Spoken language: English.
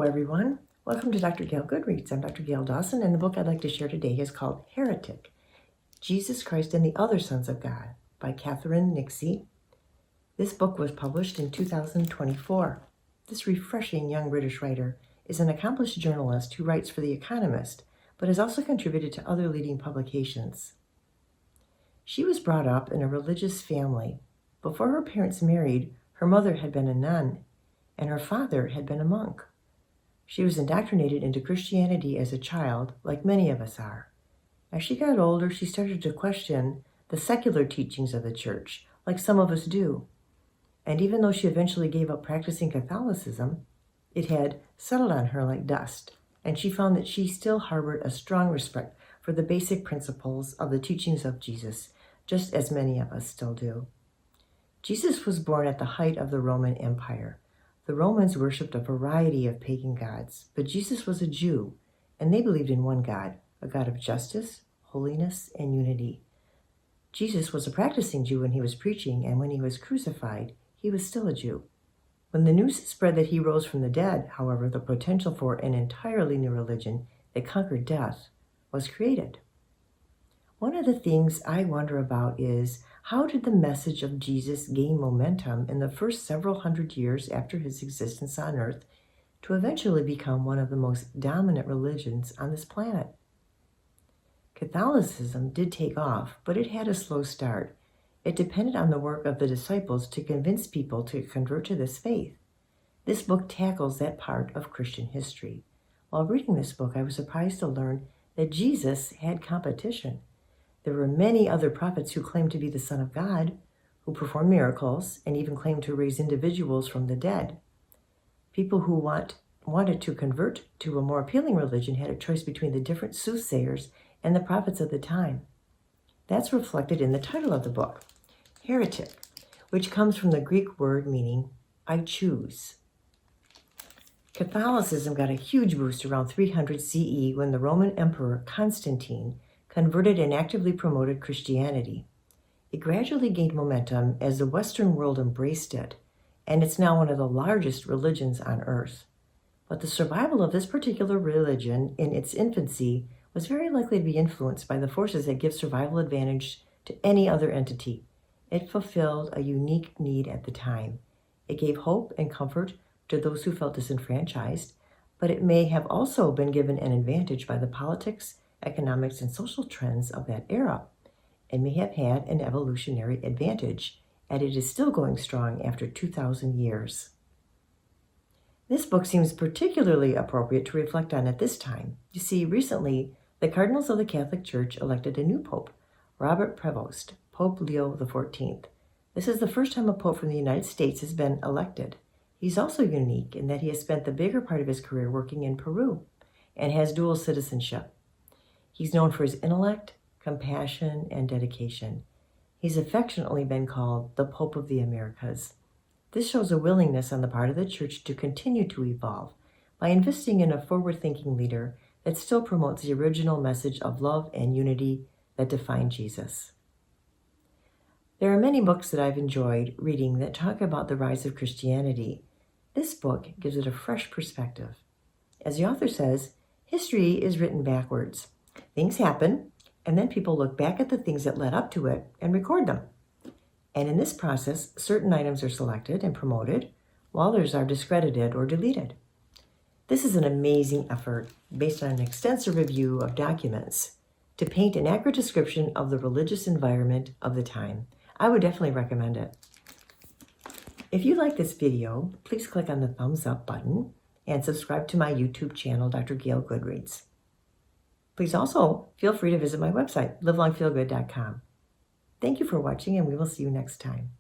everyone. Welcome to Dr. Gail GoodReads. I'm Dr. Gail Dawson, and the book I'd like to share today is called Heretic, Jesus Christ and the Other Sons of God by Catherine Nixie. This book was published in 2024. This refreshing young British writer is an accomplished journalist who writes for The Economist, but has also contributed to other leading publications. She was brought up in a religious family. Before her parents married, her mother had been a nun, and her father had been a monk. She was indoctrinated into Christianity as a child, like many of us are. As she got older, she started to question the secular teachings of the church, like some of us do. And even though she eventually gave up practicing Catholicism, it had settled on her like dust, and she found that she still harbored a strong respect for the basic principles of the teachings of Jesus, just as many of us still do. Jesus was born at the height of the Roman Empire. The Romans worshipped a variety of pagan gods, but Jesus was a Jew, and they believed in one God, a God of justice, holiness, and unity. Jesus was a practicing Jew when he was preaching, and when he was crucified, he was still a Jew. When the news spread that he rose from the dead, however, the potential for an entirely new religion that conquered death was created. One of the things I wonder about is, how did the message of Jesus gain momentum in the first several hundred years after his existence on earth to eventually become one of the most dominant religions on this planet? Catholicism did take off, but it had a slow start. It depended on the work of the disciples to convince people to convert to this faith. This book tackles that part of Christian history. While reading this book, I was surprised to learn that Jesus had competition. There were many other prophets who claimed to be the Son of God, who performed miracles, and even claimed to raise individuals from the dead. People who wanted to convert to a more appealing religion had a choice between the different soothsayers and the prophets of the time. That's reflected in the title of the book, Heretic, which comes from the Greek word meaning I choose. Catholicism got a huge boost around 300 CE when the Roman Emperor Constantine converted and actively promoted Christianity. It gradually gained momentum as the Western world embraced it, and it's now one of the largest religions on earth. But the survival of this particular religion in its infancy was very likely to be influenced by the forces that give survival advantage to any other entity. It fulfilled a unique need at the time. It gave hope and comfort to those who felt disenfranchised, but it may have also been given an advantage by the politics, economics, and social trends of that era, and may have had an evolutionary advantage, and it is still going strong after 2,000 years. This book seems particularly appropriate to reflect on at this time. You see, recently, the Cardinals of the Catholic Church elected a new pope, Robert Prevost, Pope Leo XIV. This is the first time a pope from the United States has been elected. He's also unique in that he has spent the bigger part of his career working in Peru and has dual citizenship. He's known for his intellect, compassion, and dedication. He's affectionately been called the Pope of the Americas. This shows a willingness on the part of the Church to continue to evolve by investing in a forward-thinking leader that still promotes the original message of love and unity that defined Jesus. There are many books that I've enjoyed reading that talk about the rise of Christianity. This book gives it a fresh perspective. As the author says, history is written backwards. Things happen, and then people look back at the things that led up to it and record them. And in this process, certain items are selected and promoted, while others are discredited or deleted. This is an amazing effort based on an extensive review of documents to paint an accurate description of the religious environment of the time. I would definitely recommend it. If you like this video, please click on the thumbs up button and subscribe to my YouTube channel, Dr. Gail GoodReads. Please also feel free to visit my website, livelongfeelgood.com. Thank you for watching, and we will see you next time.